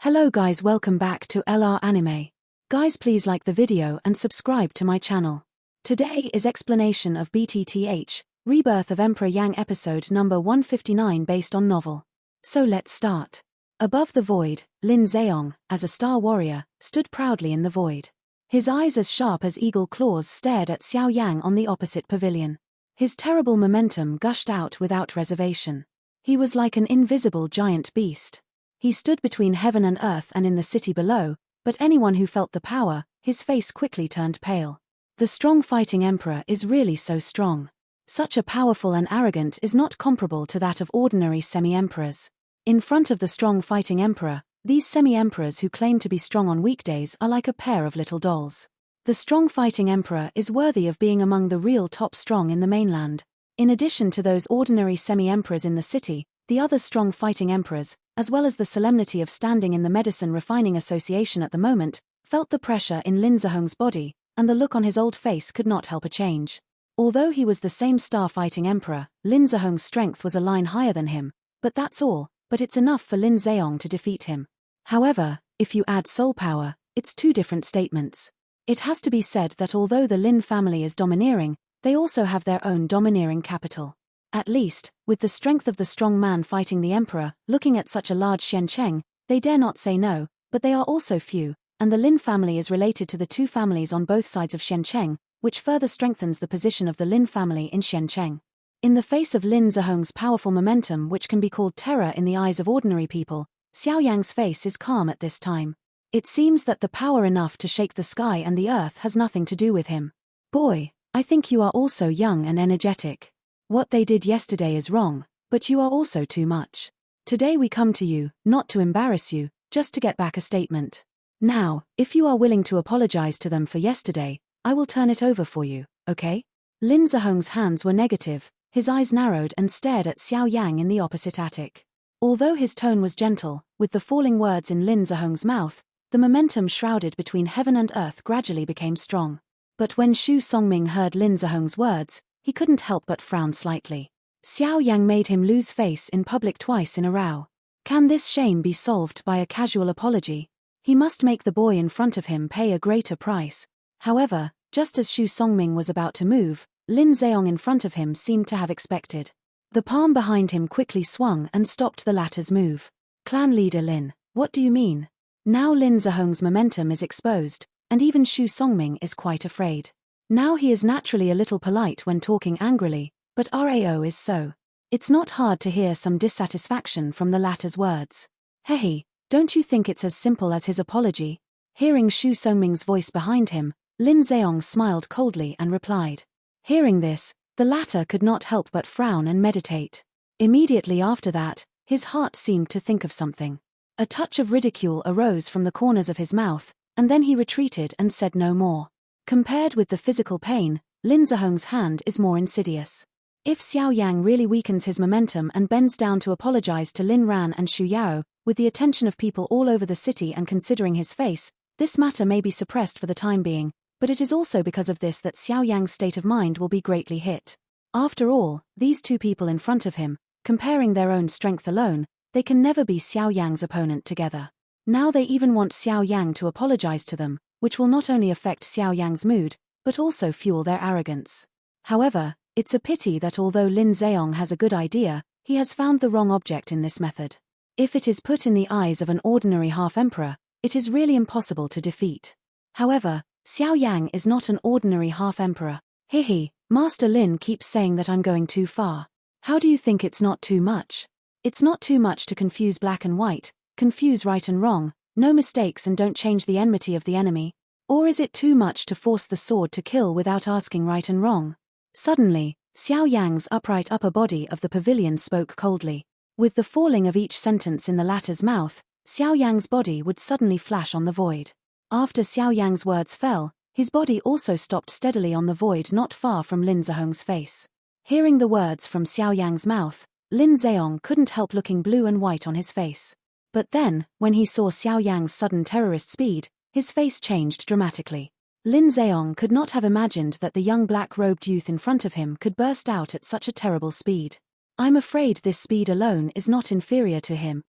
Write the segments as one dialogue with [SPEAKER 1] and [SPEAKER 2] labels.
[SPEAKER 1] Hello guys, welcome back to LR Anime. Guys, please like the video and subscribe to my channel. Today is explanation of BTTH Rebirth of Emperor Yang episode number 159 based on novel. So let's start. Above the void, Lin Zheong, as a star warrior, stood proudly in the void. His eyes as sharp as eagle claws stared at Xiao Yan on the opposite pavilion. His terrible momentum gushed out without reservation. He was like an invisible giant beast. He stood between heaven and earth and in the city below, but anyone who felt the power, his face quickly turned pale. The strong fighting emperor is really so strong. Such a powerful and arrogant is not comparable to that of ordinary semi-emperors. In front of the strong fighting emperor, these semi-emperors who claim to be strong on weekdays are like a pair of little dolls. The strong fighting emperor is worthy of being among the real top strong in the mainland. In addition to those ordinary semi-emperors in the city, the other strong fighting emperors, as well as the solemnity of standing in the Medicine Refining Association at the moment, felt the pressure in Lin Zheong's body, and the look on his old face could not help a change. Although he was the same star-fighting emperor, Lin Zheong's strength was a line higher than him, but that's all, but it's enough for Lin Zheong to defeat him. However, if you add soul power, it's two different statements. It has to be said that although the Lin family is domineering, they also have their own domineering capital. At least, with the strength of the strong man fighting the emperor, looking at such a large Xiancheng, they dare not say no, but they are also few, and the Lin family is related to the two families on both sides of Xiancheng, which further strengthens the position of the Lin family in Xiancheng. In the face of Lin Zheong's powerful momentum, which can be called terror in the eyes of ordinary people, Xiao Yan's face is calm at this time. It seems that the power enough to shake the sky and the earth has nothing to do with him. Boy, I think you are also young and energetic. What they did yesterday is wrong, but you are also too much. Today we come to you, not to embarrass you, just to get back a statement. Now, if you are willing to apologize to them for yesterday, I will turn it over for you, okay? Lin Zheong's hands were negative, his eyes narrowed and stared at Xiao Yan in the opposite attic. Although his tone was gentle, with the falling words in Lin Zheong's mouth, the momentum shrouded between heaven and earth gradually became strong. But when Xu Songming heard Lin Zheong's words, he couldn't help but frown slightly. Xiao Yan made him lose face in public twice in a row. Can this shame be solved by a casual apology? He must make the boy in front of him pay a greater price. However, just as Xu Songming was about to move, Lin Zheong in front of him seemed to have expected. The palm behind him quickly swung and stopped the latter's move. Clan leader Lin, what do you mean? Now Lin Zheong's momentum is exposed, and even Xu Songming is quite afraid. Now he is naturally a little polite when talking angrily, but Rao is so. It's not hard to hear some dissatisfaction from the latter's words. Hey, don't you think it's as simple as his apology? Hearing Xu Songming's voice behind him, Lin Zheong smiled coldly and replied. Hearing this, the latter could not help but frown and meditate. Immediately after that, his heart seemed to think of something. A touch of ridicule arose from the corners of his mouth, and then he retreated and said no more. Compared with the physical pain, Lin Zheong's hand is more insidious. If Xiao Yan really weakens his momentum and bends down to apologize to Lin Ran and Xu Yao, with the attention of people all over the city and considering his face, this matter may be suppressed for the time being, but it is also because of this that Xiao Yan's state of mind will be greatly hit. After all, these two people in front of him, comparing their own strength alone, they can never be Xiao Yan's opponent together. Now they even want Xiao Yan to apologize to them, which will not only affect Xiao Yan's mood, but also fuel their arrogance. However, it's a pity that although Lin Zheong has a good idea, he has found the wrong object in this method. If it is put in the eyes of an ordinary half-emperor, it is really impossible to defeat. However, Xiao Yan is not an ordinary half-emperor. Hehe, Master Lin keeps saying that I'm going too far. How do you think it's not too much? It's not too much to confuse black and white, confuse right and wrong, no mistakes and don't change the enmity of the enemy. Or is it too much to force the sword to kill without asking right and wrong? Suddenly, Xiao Yan's upright upper body of the pavilion spoke coldly. With the falling of each sentence in the latter's mouth, Xiao Yan's body would suddenly flash on the void. After Xiao Yan's words fell, his body also stopped steadily on the void not far from Lin Zheong's face. Hearing the words from Xiao Yan's mouth, Lin Zheong couldn't help looking blue and white on his face. But then, when he saw Xiao Yan's sudden terrorist speed, his face changed dramatically. Lin Zheong could not have imagined that the young black-robed youth in front of him could burst out at such a terrible speed. I'm afraid this speed alone is not inferior to him.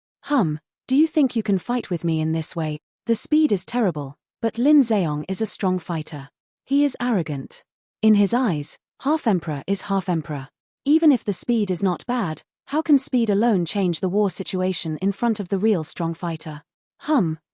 [SPEAKER 1] Do you think you can fight with me in this way? The speed is terrible, but Lin Zheong is a strong fighter. He is arrogant. In his eyes, half emperor is half emperor. Even if the speed is not bad, how can speed alone change the war situation in front of the real strong fighter?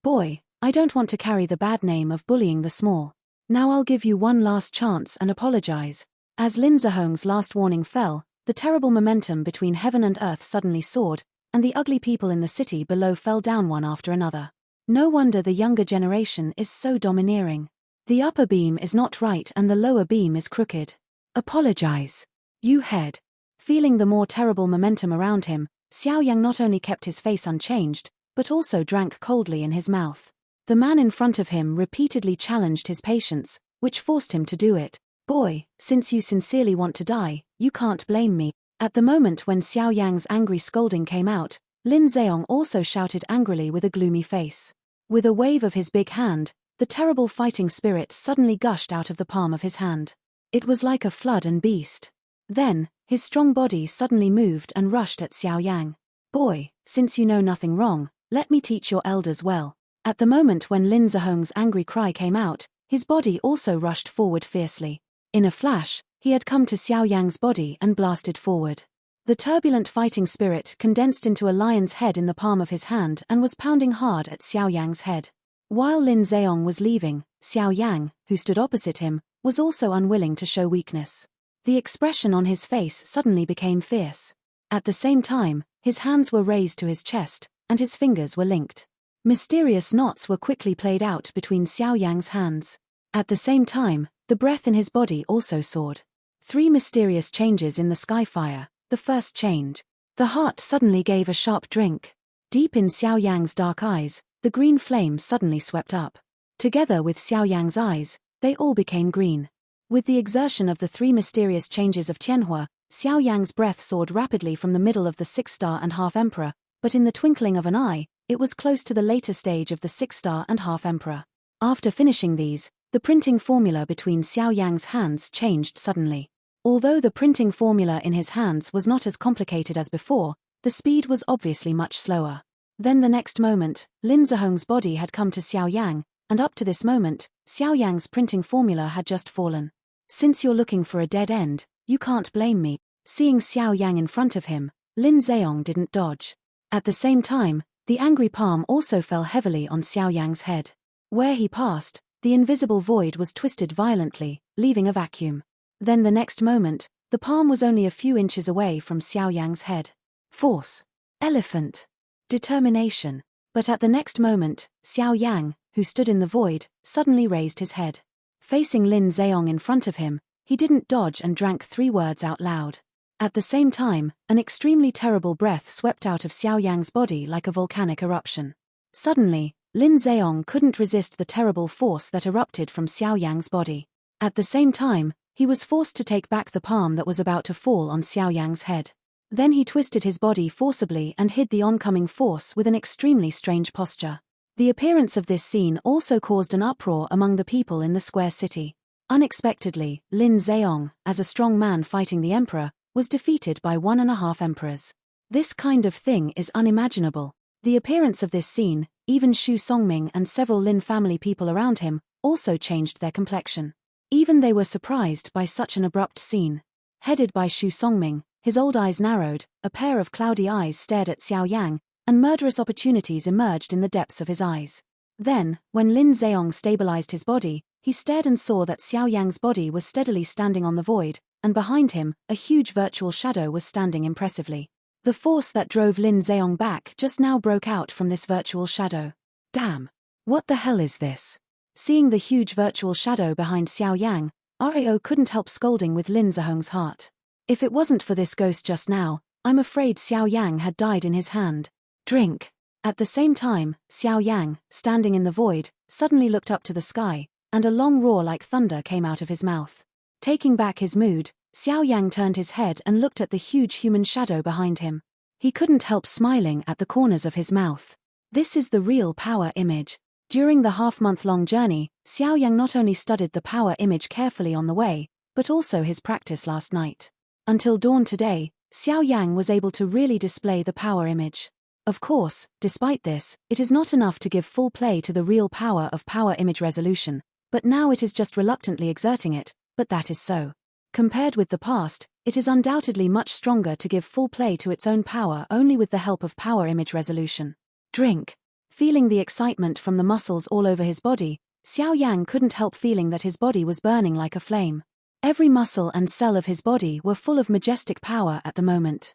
[SPEAKER 1] Boy, I don't want to carry the bad name of bullying the small. Now I'll give you one last chance and apologize. As Lin Zheong's last warning fell, the terrible momentum between heaven and earth suddenly soared, and the ugly people in the city below fell down one after another. No wonder the younger generation is so domineering. The upper beam is not right and the lower beam is crooked. Apologize. You head. Feeling the more terrible momentum around him, Xiao Yan not only kept his face unchanged, but also drank coldly in his mouth. The man in front of him repeatedly challenged his patience, which forced him to do it. Boy, since you sincerely want to die, you can't blame me. At the moment when Xiao Yang's angry scolding came out, Lin Zheong also shouted angrily with a gloomy face. With a wave of his big hand, the terrible fighting spirit suddenly gushed out of the palm of his hand. It was like a flood and beast. Then, his strong body suddenly moved and rushed at Xiao Yang. Boy, since you know nothing wrong, let me teach your elders well. At the moment when Lin Zheong's angry cry came out, his body also rushed forward fiercely. In a flash, he had come to Xiao Yang's body and blasted forward. The turbulent fighting spirit condensed into a lion's head in the palm of his hand and was pounding hard at Xiao Yang's head. While Lin Zheong was leaving, Xiao Yang, who stood opposite him, was also unwilling to show weakness. The expression on his face suddenly became fierce. At the same time, his hands were raised to his chest, and his fingers were linked. Mysterious knots were quickly played out between Xiao Yang's hands. At the same time, the breath in his body also soared. 3 mysterious changes in the skyfire. The first change. The heart suddenly gave a sharp drink. Deep in Xiao Yang's dark eyes, the green flame suddenly swept up. Together with Xiao Yang's eyes, they all became green. With the exertion of the 3 mysterious changes of Tianhua, Xiao Yang's breath soared rapidly from the middle of the 6-star and half emperor, but in the twinkling of an eye, it was close to the later stage of the 6-star and half emperor. After finishing these, the printing formula between Xiao Yang's hands changed suddenly. Although the printing formula in his hands was not as complicated as before, the speed was obviously much slower. Then the next moment, Lin Zheong's body had come to Xiao Yang, and up to this moment, Xiao Yang's printing formula had just fallen. Since you're looking for a dead end, you can't blame me. Seeing Xiao Yang in front of him, Lin Zheong didn't dodge. At the same time, the angry palm also fell heavily on Xiao Yang's head. Where he passed, the invisible void was twisted violently, leaving a vacuum. Then the next moment, the palm was only a few inches away from Xiao Yang's head. Force. Elephant. Determination. But at the next moment, Xiao Yang, who stood in the void, suddenly raised his head. Facing Lin Zheong in front of him, he didn't dodge and drank 3 words out loud. At the same time, an extremely terrible breath swept out of Xiao Yang's body like a volcanic eruption. Suddenly, Lin Zheong couldn't resist the terrible force that erupted from Xiao Yang's body. At the same time, he was forced to take back the palm that was about to fall on Xiao Yang's head. Then he twisted his body forcibly and hid the oncoming force with an extremely strange posture. The appearance of this scene also caused an uproar among the people in the square city. Unexpectedly, Lin Zheong, as a strong man fighting the emperor, was defeated by 1.5 emperors. This kind of thing is unimaginable. The appearance of this scene, even Xu Songming and several Lin family people around him, also changed their complexion. Even they were surprised by such an abrupt scene. Headed by Xu Songming, his old eyes narrowed, a pair of cloudy eyes stared at Xiao Yang, and murderous opportunities emerged in the depths of his eyes. Then, when Lin Zheong stabilized his body, he stared and saw that Xiao Yang's body was steadily standing on the void, and behind him, a huge virtual shadow was standing impressively. The force that drove Lin Zheong back just now broke out from this virtual shadow. Damn! What the hell is this? Seeing the huge virtual shadow behind Xiao Yang, Rao couldn't help scolding with Lin Zheong's heart. If it wasn't for this ghost just now, I'm afraid Xiao Yang had died in his hand. Drink! At the same time, Xiao Yang, standing in the void, suddenly looked up to the sky, and a long roar like thunder came out of his mouth. Taking back his mood, Xiao Yang turned his head and looked at the huge human shadow behind him. He couldn't help smiling at the corners of his mouth. This is the real power image. During the half-month-long journey, Xiao Yang not only studied the power image carefully on the way, but also his practice last night. Until dawn today, Xiao Yang was able to really display the power image. Of course, despite this, it is not enough to give full play to the real power of power image resolution, but now it is just reluctantly exerting it, but that is so. Compared with the past, it is undoubtedly much stronger to give full play to its own power only with the help of power image resolution. Drink. Feeling the excitement from the muscles all over his body, Xiao Yan couldn't help feeling that his body was burning like a flame. Every muscle and cell of his body were full of majestic power at the moment.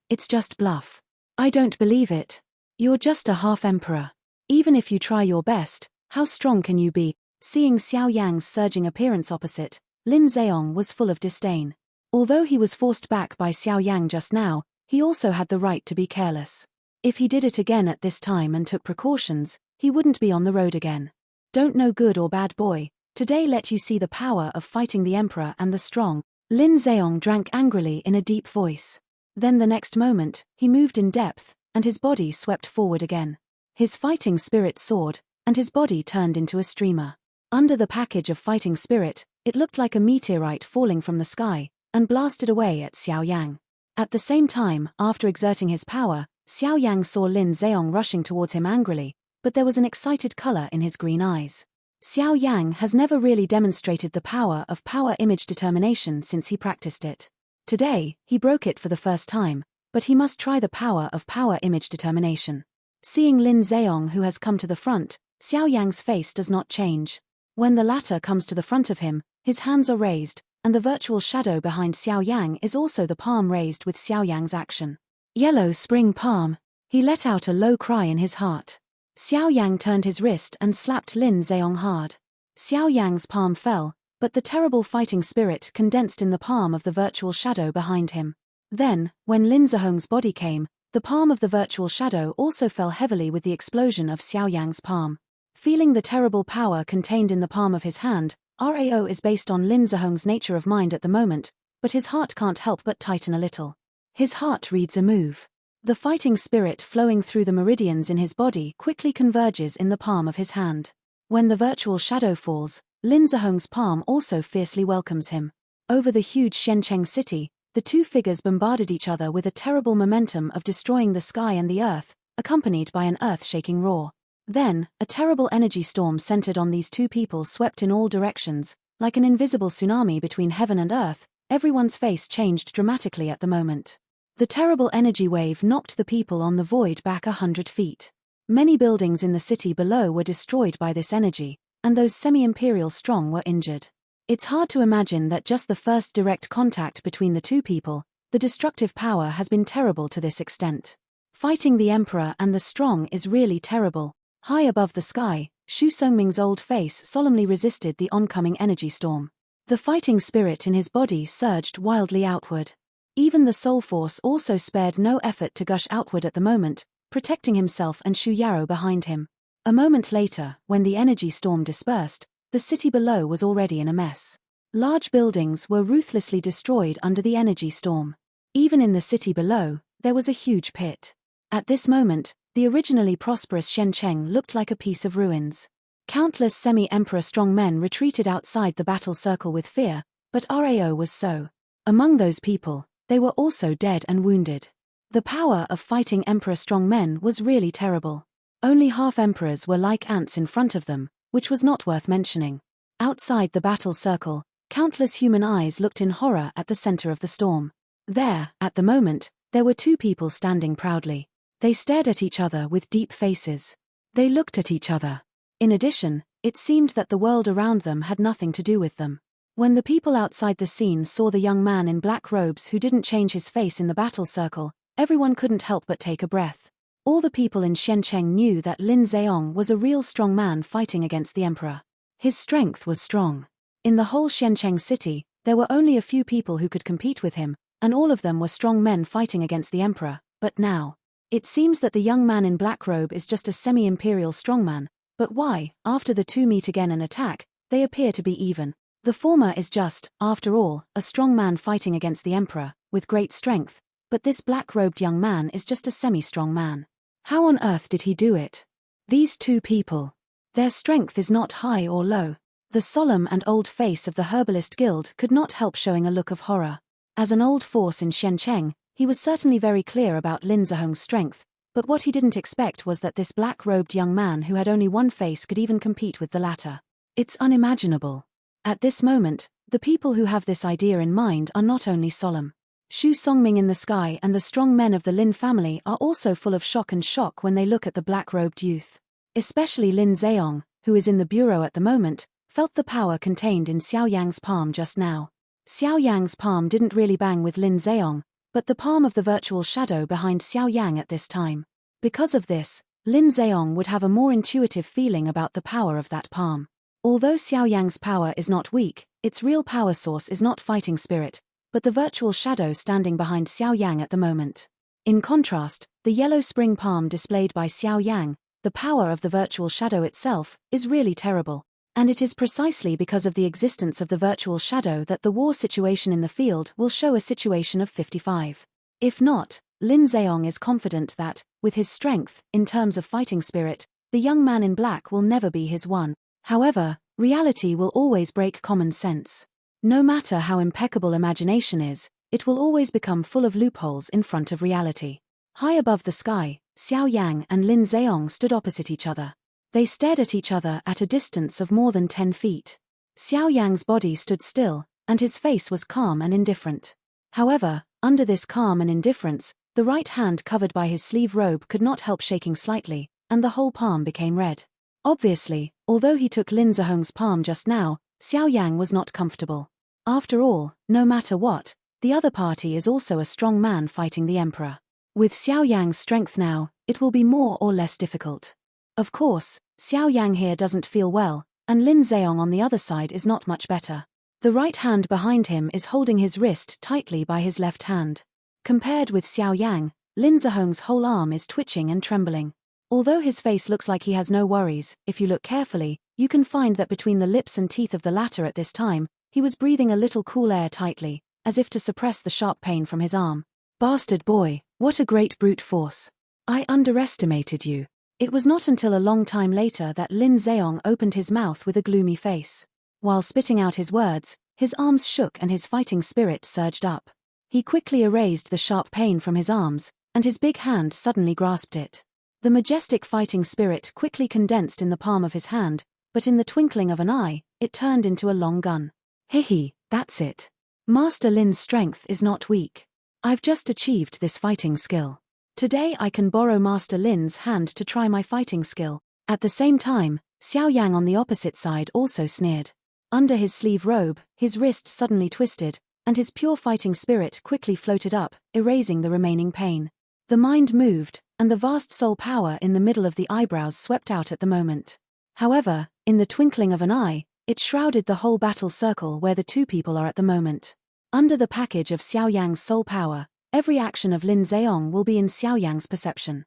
[SPEAKER 1] It's just bluff. I don't believe it. You're just a half-emperor. Even if you try your best, how strong can you be? Seeing Xiao Yang's surging appearance opposite, Lin Zheong was full of disdain. Although he was forced back by Xiao Yang just now, he also had the right to be careless. If he did it again at this time and took precautions, he wouldn't be on the road again. Don't know good or bad boy, today let you see the power of fighting the emperor and the strong. Lin Zheong drank angrily in a deep voice. Then the next moment, he moved in depth, and his body swept forward again. His fighting spirit soared, and his body turned into a streamer. Under the package of fighting spirit, it looked like a meteorite falling from the sky, and blasted away at Xiao Yang. At the same time, after exerting his power, Xiao Yang saw Lin Zheong rushing towards him angrily, but there was an excited color in his green eyes. Xiao Yang has never really demonstrated the power of power image determination since he practiced it. Today, he broke it for the first time, but he must try the power of power image determination. Seeing Lin Zheong who has come to the front, Xiao Yang's face does not change. When the latter comes to the front of him, his hands are raised, and the virtual shadow behind Xiao Yang is also the palm raised with Xiao Yang's action. Yellow spring palm. He let out a low cry in his heart. Xiao Yang turned his wrist and slapped Lin Zheong hard. Xiao Yang's palm fell, but the terrible fighting spirit condensed in the palm of the virtual shadow behind him. Then, when Lin Zheong's body came, the palm of the virtual shadow also fell heavily with the explosion of Xiao Yang's palm. Feeling the terrible power contained in the palm of his hand, Rao is based on Lin Zheong's nature of mind at the moment, but his heart can't help but tighten a little. His heart reads a move. The fighting spirit flowing through the meridians in his body quickly converges in the palm of his hand. When the virtual shadow falls, Lin Zheong's palm also fiercely welcomes him. Over the huge Shencheng city, the two figures bombarded each other with a terrible momentum of destroying the sky and the earth, accompanied by an earth-shaking roar. Then, a terrible energy storm centered on these two people swept in all directions, like an invisible tsunami between heaven and earth. Everyone's face changed dramatically at the moment. The terrible energy wave knocked the people on the void back 100 feet. Many buildings in the city below were destroyed by this energy, and those semi-imperial strong were injured. It's hard to imagine that just the first direct contact between the two people, the destructive power has been terrible to this extent. Fighting the emperor and the strong is really terrible. High above the sky, Xu Songming's old face solemnly resisted the oncoming energy storm. The fighting spirit in his body surged wildly outward. Even the soul force also spared no effort to gush outward at the moment, protecting himself and Xu Yarrow behind him. A moment later, when the energy storm dispersed, the city below was already in a mess. Large buildings were ruthlessly destroyed under the energy storm. Even in the city below, there was a huge pit. At this moment, the originally prosperous Shencheng looked like a piece of ruins. Countless semi-emperor strong men retreated outside the battle circle with fear, but Rao was so. Among those people, they were also dead and wounded. The power of fighting emperor strong men was really terrible. Only half-emperors were like ants in front of them, which was not worth mentioning. Outside the battle circle, countless human eyes looked in horror at the center of the storm. There, at the moment, there were two people standing proudly. They stared at each other with deep faces. They looked at each other. In addition, it seemed that the world around them had nothing to do with them. When the people outside the scene saw the young man in black robes who didn't change his face in the battle circle, everyone couldn't help but take a breath. All the people in Shencheng knew that Lin Zheong was a real strong man fighting against the emperor. His strength was strong. In the whole Shencheng city, there were only a few people who could compete with him, and all of them were strong men fighting against the emperor. But now, it seems that the young man in black robe is just a semi-imperial strongman. But why, after the two meet again and attack, they appear to be even? The former is just, after all, a strong man fighting against the emperor, with great strength, but this black-robed young man is just a semi-strong man. How on earth did he do it? These two people. Their strength is not high or low. The solemn and old face of the Herbalist Guild could not help showing a look of horror. As an old force in Shencheng, he was certainly very clear about Lin Zheong's strength, But what he didn't expect was that this black-robed young man who had only one face could even compete with the latter. It's unimaginable. At this moment, the people who have this idea in mind are not only solemn. Xu Songming in the sky and the strong men of the Lin family are also full of shock when they look at the black-robed youth. Especially Lin Zheong, who is in the bureau at the moment, felt the power contained in Xiao Yang's palm just now. Xiao Yang's palm didn't really bang with Lin Zheong, but the palm of the virtual shadow behind Xiao Yang at this time. Because of this, Lin Zheong would have a more intuitive feeling about the power of that palm. Although Xiao Yang's power is not weak, its real power source is not fighting spirit, but the virtual shadow standing behind Xiao Yang at the moment. In contrast, the yellow spring palm displayed by Xiao Yang, the power of the virtual shadow itself, is really terrible. And it is precisely because of the existence of the virtual shadow that the war situation in the field will show a situation of 55. If not, Lin Zheong is confident that, with his strength, in terms of fighting spirit, the young man in black will never be his one. However, reality will always break common sense. No matter how impeccable imagination is, it will always become full of loopholes in front of reality. High above the sky, Xiao Yang and Lin Zheong stood opposite each other. They stared at each other at a distance of more than 10 feet. Xiao Yang's body stood still, and his face was calm and indifferent. However, under this calm and indifference, the right hand covered by his sleeve robe could not help shaking slightly, and the whole palm became red. Obviously, although he took Lin Zheong's palm just now, Xiao Yang was not comfortable. After all, no matter what, the other party is also a strong man fighting the emperor. With Xiao Yang's strength now, it will be more or less difficult. Of course, Xiao Yang here doesn't feel well, and Lin Zheong on the other side is not much better. The right hand behind him is holding his wrist tightly by his left hand. Compared with Xiao Yang, Lin Zheong's whole arm is twitching and trembling. Although his face looks like he has no worries, if you look carefully, you can find that between the lips and teeth of the latter at this time, he was breathing a little cool air tightly, as if to suppress the sharp pain from his arm. Bastard boy, what a great brute force. I underestimated you. It was not until a long time later that Lin Zheong opened his mouth with a gloomy face. While spitting out his words, his arms shook and his fighting spirit surged up. He quickly erased the sharp pain from his arms, and his big hand suddenly grasped it. The majestic fighting spirit quickly condensed in the palm of his hand, but in the twinkling of an eye, it turned into a long gun. Hehe, that's it. Master Lin's strength is not weak. I've just achieved this fighting skill. Today I can borrow Master Lin's hand to try my fighting skill. At the same time, Xiao Yang on the opposite side also sneered. Under his sleeve robe, his wrist suddenly twisted, and his pure fighting spirit quickly floated up, erasing the remaining pain. The mind moved, and the vast soul power in the middle of the eyebrows swept out at the moment. However, in the twinkling of an eye, it shrouded the whole battle circle where the two people are at the moment. Under the package of Xiao Yang's soul power, every action of Lin Zheong will be in Xiao Yang's perception.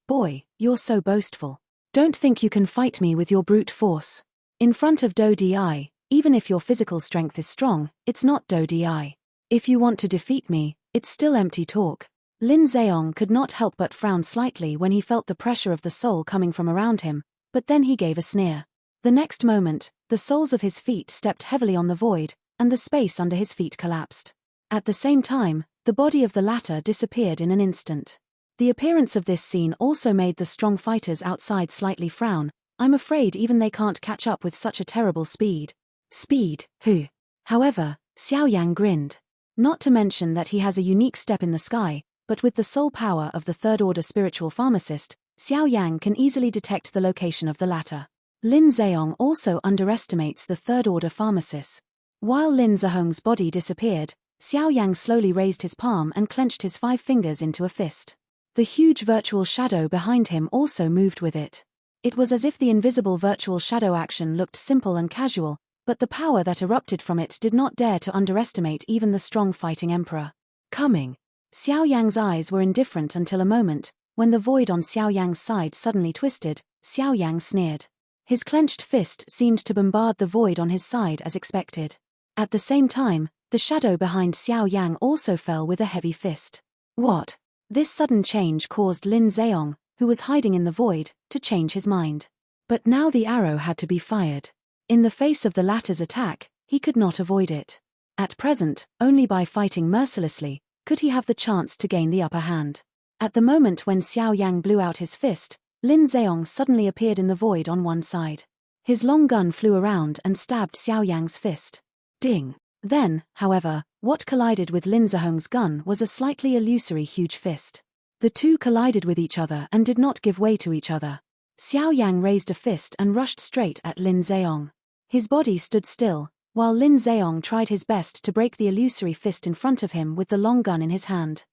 [SPEAKER 1] Boy, you're so boastful. Don't think you can fight me with your brute force. In front of Do Di, even if your physical strength is strong, it's not Do Di. If you want to defeat me, it's still empty talk. Lin Zheong could not help but frown slightly when he felt the pressure of the soul coming from around him, but then he gave a sneer. The next moment, the soles of his feet stepped heavily on the void, and the space under his feet collapsed. At the same time, the body of the latter disappeared in an instant. The appearance of this scene also made the strong fighters outside slightly frown. I'm afraid even they can't catch up with such a terrible speed. Speed, who? However, Xiao Yang grinned. Not to mention that he has a unique step in the sky, but with the soul power of the third-order spiritual pharmacist, Xiao Yang can easily detect the location of the latter. Lin Zheong also underestimates the third-order pharmacist. While Lin Zheong's body disappeared, Xiao Yang slowly raised his palm and clenched his 5 fingers into a fist. The huge virtual shadow behind him also moved with it. It was as if the invisible virtual shadow action looked simple and casual, but the power that erupted from it did not dare to underestimate even the strong fighting emperor. Coming. Xiao Yang's eyes were indifferent until a moment, when the void on Xiao Yang's side suddenly twisted. Xiao Yang sneered. His clenched fist seemed to bombard the void on his side as expected. At the same time, the shadow behind Xiao Yang also fell with a heavy fist. What? This sudden change caused Lin Zheong, who was hiding in the void, to change his mind. But now the arrow had to be fired. In the face of the latter's attack, he could not avoid it. At present, only by fighting mercilessly could he have the chance to gain the upper hand. At the moment when Xiao Yan blew out his fist, Lin Zheong suddenly appeared in the void on one side. His long gun flew around and stabbed Xiao Yan's fist. Ding! Then, however, what collided with Lin Zheong's gun was a slightly illusory huge fist. The two collided with each other and did not give way to each other. Xiao Yan raised a fist and rushed straight at Lin Zheong. His body stood still, while Lin Zheong tried his best to break the illusory fist in front of him with the long gun in his hand.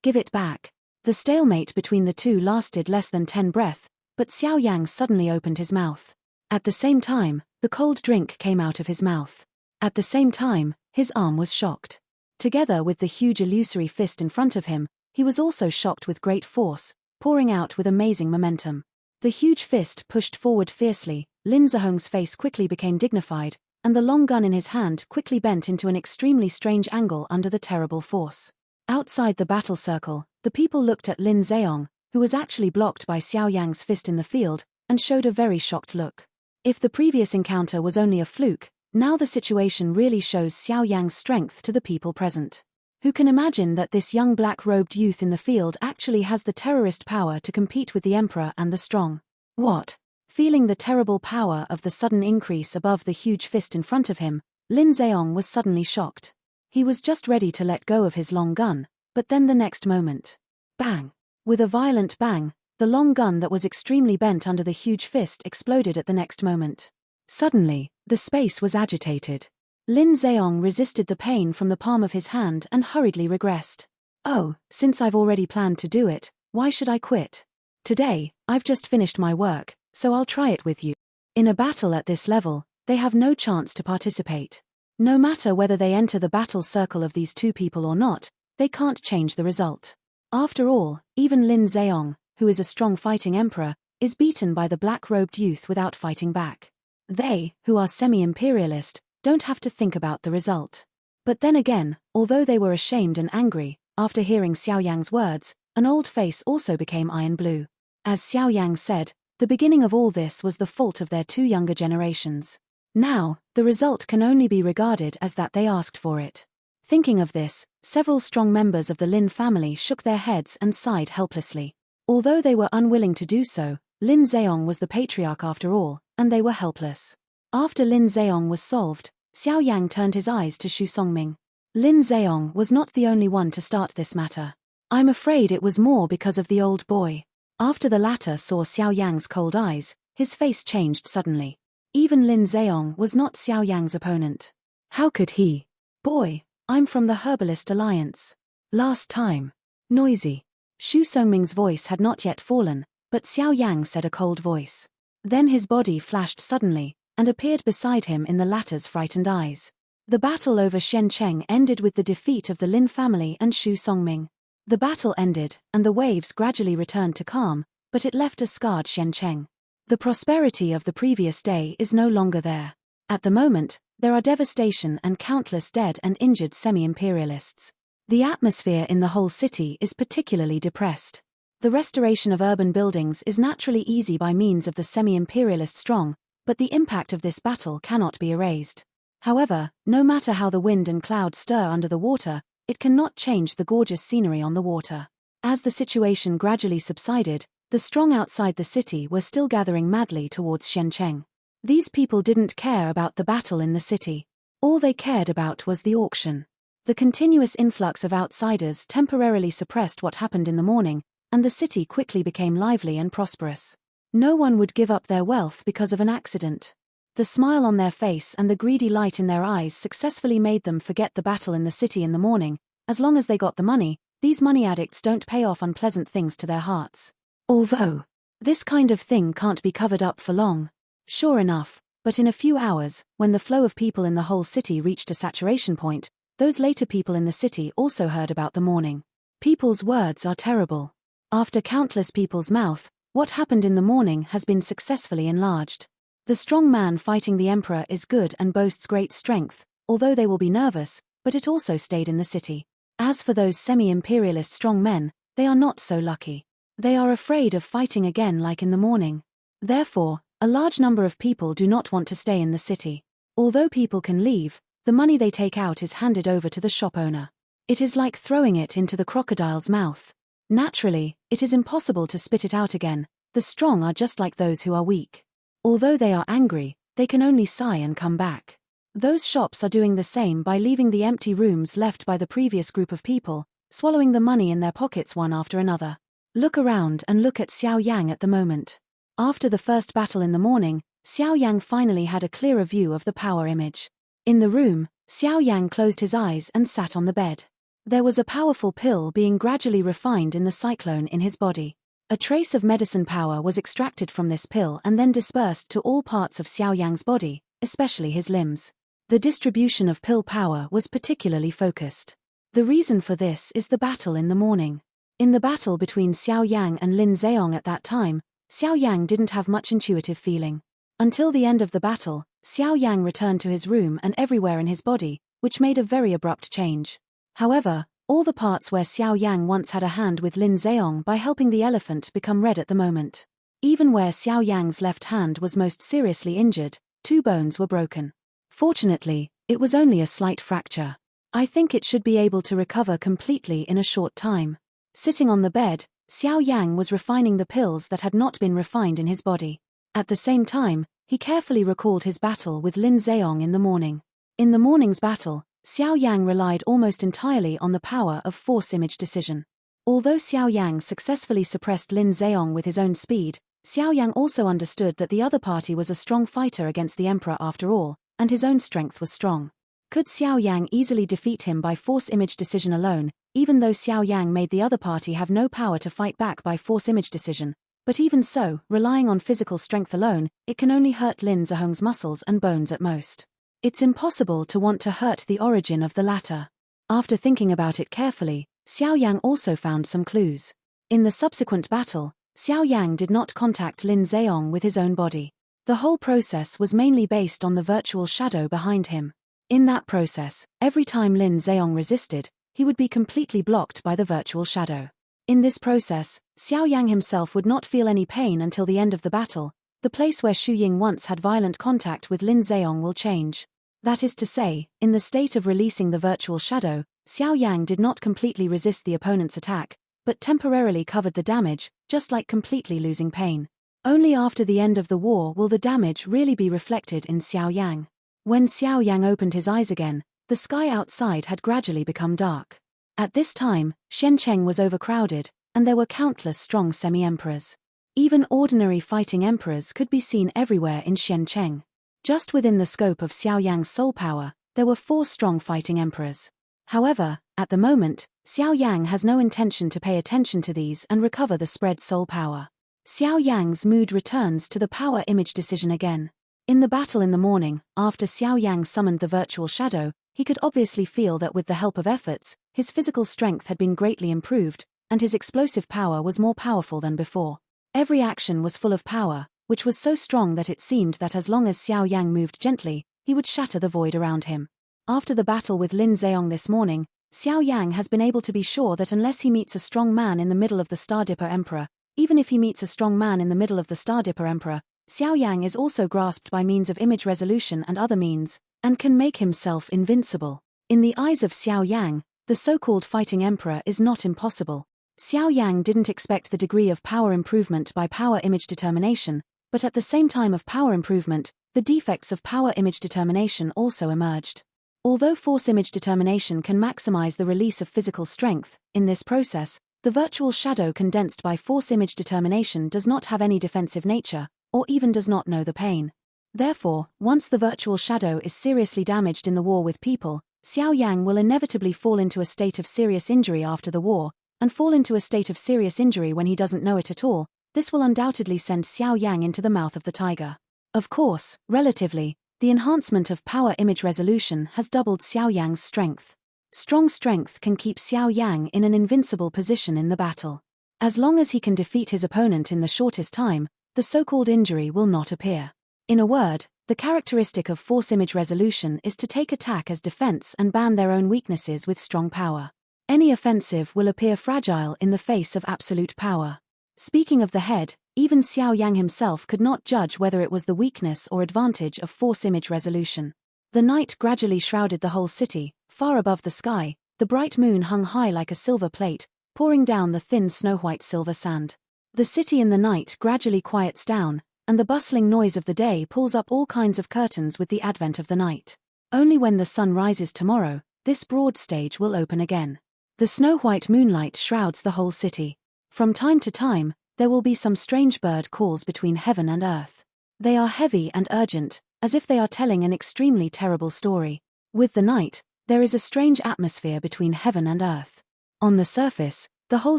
[SPEAKER 1] Give it back. The stalemate between the two lasted less than 10 breaths, but Xiao Yang suddenly opened his mouth. At the same time, the cold drink came out of his mouth. At the same time, his arm was shocked. Together with the huge illusory fist in front of him, he was also shocked with great force, pouring out with amazing momentum. The huge fist pushed forward fiercely, Lin Zheong's face quickly became dignified, and the long gun in his hand quickly bent into an extremely strange angle under the terrible force. Outside the battle circle, the people looked at Lin Zheong, who was actually blocked by Xiao Yang's fist in the field, and showed a very shocked look. If the previous encounter was only a fluke, now the situation really shows Xiao Yang's strength to the people present. Who can imagine that this young black-robed youth in the field actually has the terrorist power to compete with the emperor and the strong? What? Feeling the terrible power of the sudden increase above the huge fist in front of him, Lin Zheong was suddenly shocked. He was just ready to let go of his long gun, but then the next moment. Bang! With a violent bang, the long gun that was extremely bent under the huge fist exploded at the next moment. Suddenly, the space was agitated. Lin Zheong resisted the pain from the palm of his hand and hurriedly regressed. Oh, since I've already planned to do it, why should I quit? Today, I've just finished my work, so I'll try it with you. In a battle at this level, they have no chance to participate. No matter whether they enter the battle circle of these two people or not, they can't change the result. After all, even Lin Zheong, who is a strong fighting emperor, is beaten by the black-robed youth without fighting back. They, who are semi-imperialist, don't have to think about the result. But then again, although they were ashamed and angry, after hearing Xiao Yang's words, an old face also became iron blue. As Xiao Yang said, the beginning of all this was the fault of their two younger generations. Now, the result can only be regarded as that they asked for it. Thinking of this, several strong members of the Lin family shook their heads and sighed helplessly. Although they were unwilling to do so, Lin Zheong was the patriarch after all, and they were helpless. After Lin Zheong was solved, Xiao Yang turned his eyes to Xu Songming. Lin Zheong was not the only one to start this matter. I'm afraid it was more because of the old boy. After the latter saw Xiao Yang's cold eyes, his face changed suddenly. Even Lin Zheong was not Xiao Yang's opponent. How could he? Boy, I'm from the Herbalist Alliance. Last time. Noisy. Xu Songming's voice had not yet fallen, but Xiao Yang said a cold voice. Then his body flashed suddenly, and appeared beside him in the latter's frightened eyes. The battle over Shencheng ended with the defeat of the Lin family and Xu Songming. The battle ended, and the waves gradually returned to calm, but it left a scarred Shencheng. The prosperity of the previous day is no longer there. At the moment, there are devastation and countless dead and injured semi-imperialists. The atmosphere in the whole city is particularly depressed. The restoration of urban buildings is naturally easy by means of the semi-imperialist strong, but the impact of this battle cannot be erased. However, no matter how the wind and cloud stir under the water, it cannot change the gorgeous scenery on the water. As the situation gradually subsided, the strong outside the city were still gathering madly towards Shencheng. These people didn't care about the battle in the city. All they cared about was the auction. The continuous influx of outsiders temporarily suppressed what happened in the morning, and the city quickly became lively and prosperous. No one would give up their wealth because of an accident. The smile on their face and the greedy light in their eyes successfully made them forget the battle in the city in the morning. As long as they got the money, these money addicts don't pay off unpleasant things to their hearts. Although, this kind of thing can't be covered up for long. Sure enough, but in a few hours, when the flow of people in the whole city reached a saturation point, those later people in the city also heard about the morning. People's words are terrible. After countless people's mouth, what happened in the morning has been successfully enlarged. The strong man fighting the emperor is good and boasts great strength, although they will be nervous, but it also stayed in the city. As for those semi-imperialist strong men, they are not so lucky. They are afraid of fighting again like in the morning. Therefore, a large number of people do not want to stay in the city. Although people can leave, the money they take out is handed over to the shop owner. It is like throwing it into the crocodile's mouth. Naturally, it is impossible to spit it out again. The strong are just like those who are weak. Although they are angry, they can only sigh and come back. Those shops are doing the same by leaving the empty rooms left by the previous group of people, swallowing the money in their pockets one after another. Look around and look at Xiao Yang at the moment. After the first battle in the morning, Xiao Yang finally had a clearer view of the power image. In the room, Xiao Yang closed his eyes and sat on the bed. There was a powerful pill being gradually refined in the cyclone in his body. A trace of medicine power was extracted from this pill and then dispersed to all parts of Xiao Yang's body, especially his limbs. The distribution of pill power was particularly focused. The reason for this is the battle in the morning. In the battle between Xiao Yang and Lin Zheong at that time, Xiao Yang didn't have much intuitive feeling. Until the end of the battle, Xiao Yang returned to his room and everywhere in his body, which made a very abrupt change. However, all the parts where Xiao Yang once had a hand with Lin Zheong by helping the elephant become red at the moment. Even where Xiao Yang's left hand was most seriously injured, 2 bones were broken. Fortunately, it was only a slight fracture. I think it should be able to recover completely in a short time. Sitting on the bed, Xiao Yang was refining the pills that had not been refined in his body. At the same time, he carefully recalled his battle with Lin Zheong in the morning. In the morning's battle, Xiao Yang relied almost entirely on the power of force image decision. Although Xiao Yang successfully suppressed Lin Zheong with his own speed, Xiao Yang also understood that the other party was a strong fighter against the emperor after all, and his own strength was strong. Could Xiao Yang easily defeat him by force image decision alone, even though Xiao Yang made the other party have no power to fight back by force image decision? But even so, relying on physical strength alone, it can only hurt Lin Zheong's muscles and bones at most. It's impossible to want to hurt the origin of the latter. After thinking about it carefully, Xiao Yang also found some clues. In the subsequent battle, Xiao Yang did not contact Lin Zheong with his own body. The whole process was mainly based on the virtual shadow behind him. In that process, every time Lin Zheong resisted, he would be completely blocked by the virtual shadow. In this process, Xiao Yang himself would not feel any pain until the end of the battle. The place where Xu Ying once had violent contact with Lin Zheong will change. That is to say, in the state of releasing the virtual shadow, Xiao Yang did not completely resist the opponent's attack, but temporarily covered the damage, just like completely losing pain. Only after the end of the war will the damage really be reflected in Xiao Yang. When Xiao Yang opened his eyes again, the sky outside had gradually become dark. At this time, Shencheng was overcrowded, and there were countless strong semi-emperors. Even ordinary fighting emperors could be seen everywhere in Shencheng. Just within the scope of Xiao Yang's soul power, there were 4 strong fighting emperors. However, at the moment, Xiao Yang has no intention to pay attention to these and recover the spread soul power. Xiao Yang's mood returns to the power image decision again. In the battle in the morning, after Xiao Yang summoned the virtual shadow, he could obviously feel that with the help of efforts, his physical strength had been greatly improved, and his explosive power was more powerful than before. Every action was full of power, which was so strong that it seemed that as long as Xiao Yang moved gently, he would shatter the void around him. After the battle with Lin Zheong this morning, Xiao Yang has been able to be sure that unless he meets a strong man in the middle of the Star Dipper Emperor, even if he meets a strong man in the middle of the Star Dipper Emperor, Xiao Yang is also grasped by means of image resolution and other means, and can make himself invincible. In the eyes of Xiao Yang, the so-called fighting emperor is not impossible. Xiao Yang didn't expect the degree of power improvement by power image determination, but at the same time of power improvement, the defects of power image determination also emerged. Although force image determination can maximize the release of physical strength, in this process, the virtual shadow condensed by force image determination does not have any defensive nature, or even does not know the pain. Therefore, once the virtual shadow is seriously damaged in the war with people, Xiao Yang will inevitably fall into a state of serious injury after the war, and fall into a state of serious injury when he doesn't know it at all. This will undoubtedly send Xiao Yang into the mouth of the tiger. Of course, relatively, the enhancement of power image resolution has doubled Xiao Yang's strength. Strong strength can keep Xiao Yang in an invincible position in the battle. As long as he can defeat his opponent in the shortest time, the so-called injury will not appear. In a word, the characteristic of force image resolution is to take attack as defense and ban their own weaknesses with strong power. Any offensive will appear fragile in the face of absolute power. Speaking of the head, even Xiao Yang himself could not judge whether it was the weakness or advantage of force image resolution. The night gradually shrouded the whole city. Far above the sky, the bright moon hung high like a silver plate, pouring down the thin snow-white silver sand. The city in the night gradually quiets down, and the bustling noise of the day pulls up all kinds of curtains with the advent of the night. Only when the sun rises tomorrow, this broad stage will open again. The snow-white moonlight shrouds the whole city. From time to time, there will be some strange bird calls between heaven and earth. They are heavy and urgent, as if they are telling an extremely terrible story. With the night, there is a strange atmosphere between heaven and earth. On the surface, the whole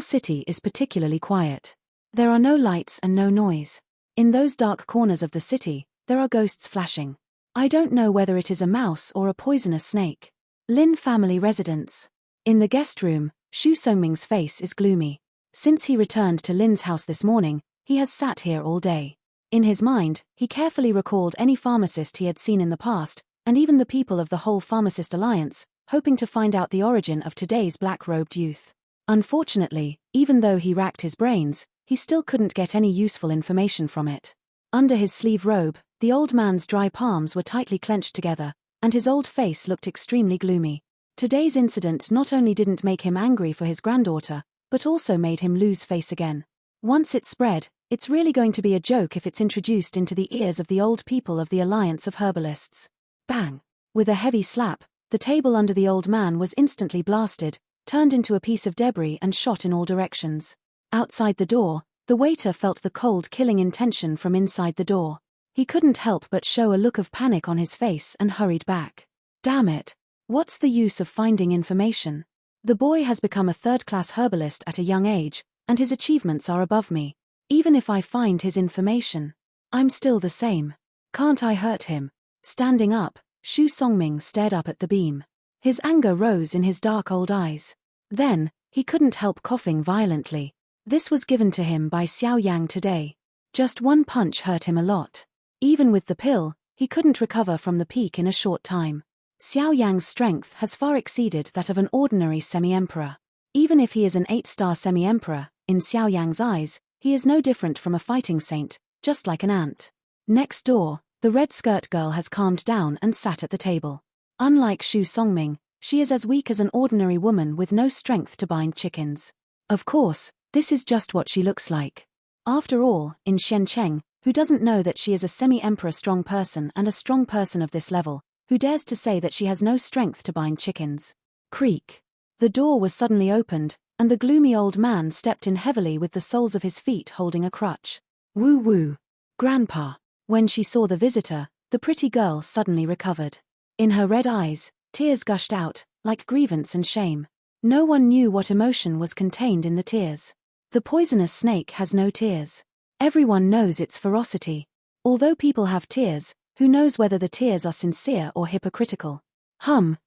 [SPEAKER 1] city is particularly quiet. There are no lights and no noise. In those dark corners of the city, there are ghosts flashing. I don't know whether it is a mouse or a poisonous snake. Lin family residence. In the guest room, Xu Songming's face is gloomy. Since he returned to Lin's house this morning, he has sat here all day. In his mind, he carefully recalled any pharmacist he had seen in the past, and even the people of the whole Pharmacist Alliance, hoping to find out the origin of today's black-robed youth. Unfortunately, even though he racked his brains, he still couldn't get any useful information from it. Under his sleeve robe, the old man's dry palms were tightly clenched together, and his old face looked extremely gloomy. Today's incident not only didn't make him angry for his granddaughter, but also made him lose face again. Once it's spread, it's really going to be a joke if it's introduced into the ears of the old people of the Alliance of Herbalists. Bang! With a heavy slap, the table under the old man was instantly blasted, turned into a piece of debris and shot in all directions. Outside the door, the waiter felt the cold killing intention from inside the door. He couldn't help but show a look of panic on his face and hurried back. Damn it! What's the use of finding information? The boy has become a third-class herbalist at a young age, and his achievements are above me. Even if I find his information, I'm still the same. Can't I hurt him? Standing up, Xu Songming stared up at the beam. His anger rose in his dark old eyes. Then, he couldn't help coughing violently. This was given to him by Xiao Yan today. Just one punch hurt him a lot. Even with the pill, he couldn't recover from the peak in a short time. Xiao Yan's strength has far exceeded that of an ordinary semi-emperor. Even if he is an 8-star semi-emperor, in Xiao Yan's eyes, he is no different from a fighting saint, just like an ant. Next door, the red-skirt girl has calmed down and sat at the table. Unlike Xu Songming, she is as weak as an ordinary woman with no strength to bind chickens. Of course, this is just what she looks like. After all, in Shenzhen, who doesn't know that she is a semi-emperor strong person and a strong person of this level, who dares to say that she has no strength to bind chickens? Creak. The door was suddenly opened, and the gloomy old man stepped in heavily with the soles of his feet holding a crutch. Woo-woo. Grandpa. When she saw the visitor, the pretty girl suddenly recovered. In her red eyes, tears gushed out, like grievance and shame. No one knew what emotion was contained in the tears. The poisonous snake has no tears. Everyone knows its ferocity. Although people have tears, who knows whether the tears are sincere or hypocritical?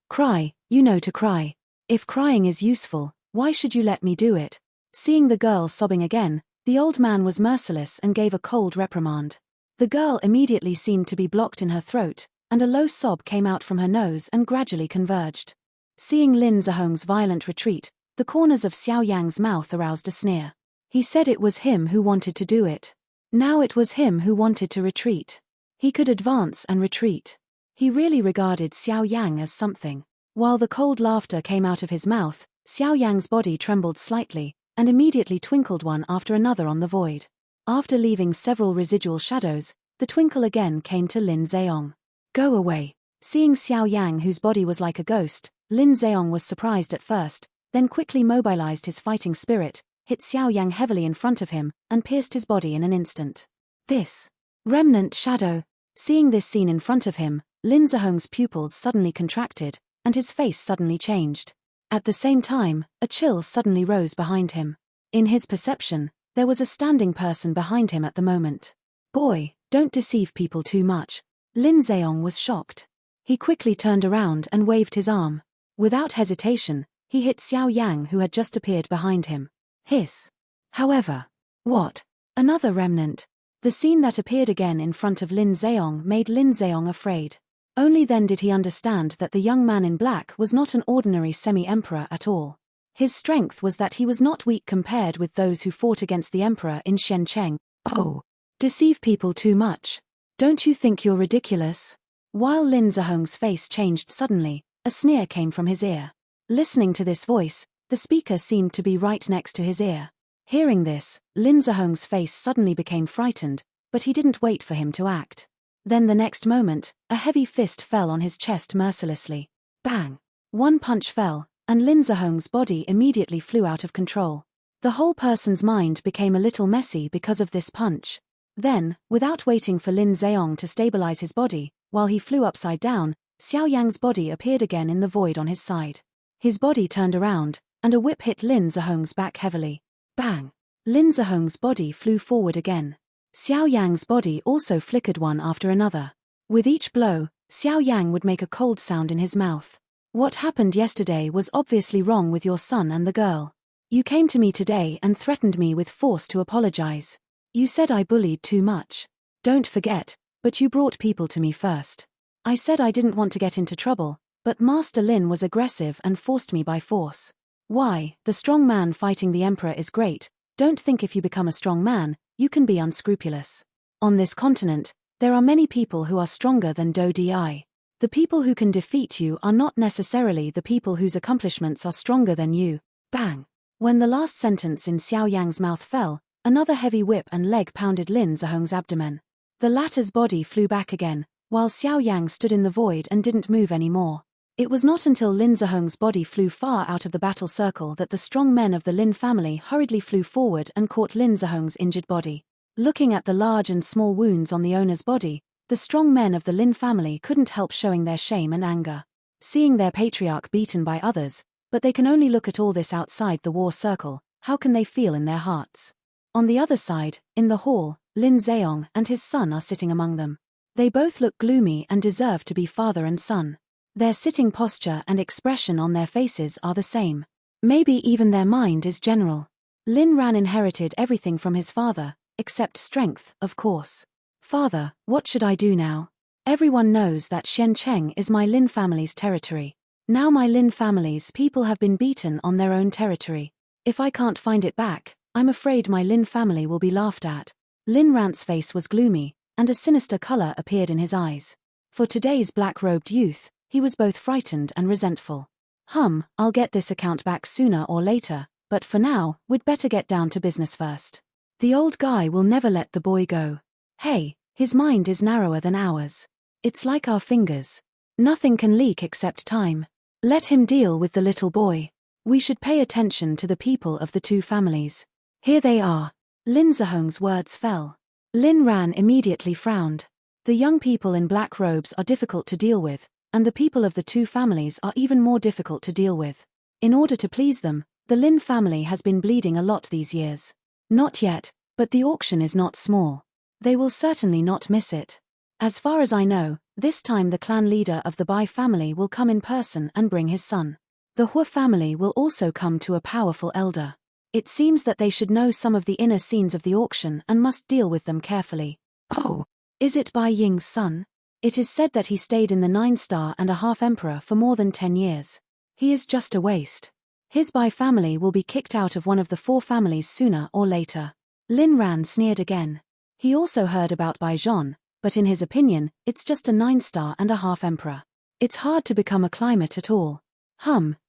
[SPEAKER 1] Cry, you know to cry. If crying is useful, why should you let me do it? Seeing the girl sobbing again, the old man was merciless and gave a cold reprimand. The girl immediately seemed to be blocked in her throat, and a low sob came out from her nose and gradually converged. Seeing Lin Zihong's violent retreat, the corners of Xiao Yang's mouth aroused a sneer. He said it was him who wanted to do it. Now it was him who wanted to retreat. He could advance and retreat. He really regarded Xiao Yang as something. While the cold laughter came out of his mouth, Xiao Yang's body trembled slightly, and immediately twinkled one after another on the void. After leaving several residual shadows, the twinkle again came to Lin Zheong. Go away. Seeing Xiao Yang whose body was like a ghost, Lin Zheong was surprised at first, then quickly mobilized his fighting spirit, hit Xiao Yang heavily in front of him, and pierced his body in an instant. This remnant shadow. Seeing this scene in front of him, Lin Zheong's pupils suddenly contracted, and his face suddenly changed. At the same time, a chill suddenly rose behind him. In his perception, there was a standing person behind him at the moment. Boy, don't deceive people too much. Lin Zheong was shocked. He quickly turned around and waved his arm. Without hesitation, he hit Xiao Yang who had just appeared behind him. Hiss. However. What? Another remnant. The scene that appeared again in front of Lin Zheong made Lin Zheong afraid. Only then did he understand that the young man in black was not an ordinary semi-emperor at all. His strength was that he was not weak compared with those who fought against the emperor in Shenzhen. Oh. Deceive people too much. Don't you think you're ridiculous? While Lin Zihong's face changed suddenly, a sneer came from his ear. Listening to this voice, The speaker seemed to be right next to his ear. Hearing this, Lin Zihong's face suddenly became frightened, but he didn't wait for him to act. Then the next moment, a heavy fist fell on his chest mercilessly. Bang! One punch fell, and Lin Zihong's body immediately flew out of control. The whole person's mind became a little messy because of this punch. Then, without waiting for Lin Zihong to stabilize his body, while he flew upside down, Xiao Yang's body appeared again in the void on his side. His body turned around, and a whip hit Lin Zihong's back heavily. Bang! Lin Zihong's body flew forward again. Xiao Yang's body also flickered one after another. With each blow, Xiao Yang would make a cold sound in his mouth. What happened yesterday was obviously wrong with your son and the girl. You came to me today and threatened me with force to apologize. You said I bullied too much. Don't forget, but you brought people to me first. I said I didn't want to get into trouble, but Master Lin was aggressive and forced me by force. Why, the strong man fighting the emperor is great. Don't think if you become a strong man, you can be unscrupulous. On this continent, there are many people who are stronger than Do Di. The people who can defeat you are not necessarily the people whose accomplishments are stronger than you. Bang! When the last sentence in Xiao Yang's mouth fell, another heavy whip and leg pounded Lin Zihong's abdomen. The latter's body flew back again, while Xiao Yang stood in the void and didn't move anymore. It was not until Lin Zihong's body flew far out of the battle circle that the strong men of the Lin family hurriedly flew forward and caught Lin Zihong's injured body. Looking at the large and small wounds on the owner's body, the strong men of the Lin family couldn't help showing their shame and anger. Seeing their patriarch beaten by others, but they can only look at all this outside the war circle, how can they feel in their hearts? On the other side, in the hall, Lin Zihong and his son are sitting among them. They both look gloomy and deserve to be father and son. Their sitting posture and expression on their faces are the same. Maybe even their mind is general. Lin Ran inherited everything from his father, except strength, of course. Father, what should I do now? Everyone knows that Xiancheng is my Lin family's territory. Now my Lin family's people have been beaten on their own territory. If I can't find it back, I'm afraid my Lin family will be laughed at. Lin Rant's face was gloomy, and a sinister color appeared in his eyes. For today's black-robed youth, he was both frightened and resentful. I'll get this account back sooner or later, but for now, we'd better get down to business first. The old guy will never let the boy go. Hey, his mind is narrower than ours. It's like our fingers. Nothing can leak except time. Let him deal with the little boy. We should pay attention to the people of the two families. Here they are. Lin Zihong's words fell. Lin Ran immediately frowned. The young people in black robes are difficult to deal with, and the people of the two families are even more difficult to deal with. In order to please them, the Lin family has been bleeding a lot these years. Not yet, but the auction is not small. They will certainly not miss it. As far as I know, this time the clan leader of the Bai family will come in person and bring his son. The Hua family will also come to a powerful elder. It seems that they should know some of the inner scenes of the auction and must deal with them carefully. Oh, is it Bai Ying's son? It is said that he stayed in the 9-star-and-a-half emperor for more than 10 years. He is just a waste. His Bai family will be kicked out of one of the 4 families sooner or later. Lin Ran sneered again. He also heard about Bai Zhon, but in his opinion, it's just a 9-star-and-a-half emperor. It's hard to become a climate at all.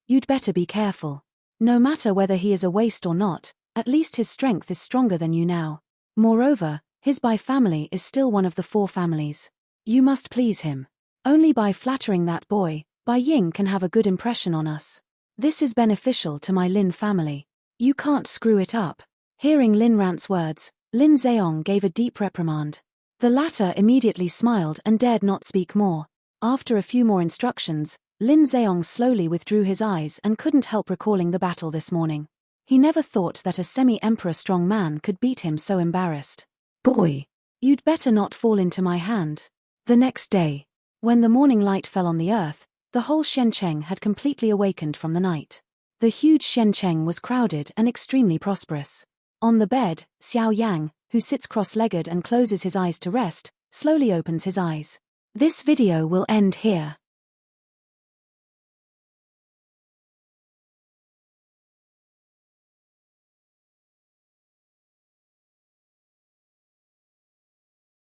[SPEAKER 1] You'd better be careful. No matter whether he is a waste or not, at least his strength is stronger than you now. Moreover, his Bai family is still one of the 4 families. You must please him. Only by flattering that boy, Bai Ying can have a good impression on us. This is beneficial to my Lin family. You can't screw it up. Hearing Lin Rant's words, Lin Zihong gave a deep reprimand. The latter immediately smiled and dared not speak more. After a few more instructions, Lin Zihong slowly withdrew his eyes and couldn't help recalling the battle this morning. He never thought that a semi-emperor strong man could beat him so embarrassed. Boy, you'd better not fall into my hand. The next day, when the morning light fell on the earth, the whole Xiancheng had completely awakened from the night. The huge Xiancheng was crowded and extremely prosperous. On the bed, Xiao Yang, who sits cross-legged and closes his eyes to rest, slowly opens his eyes. This video will end here.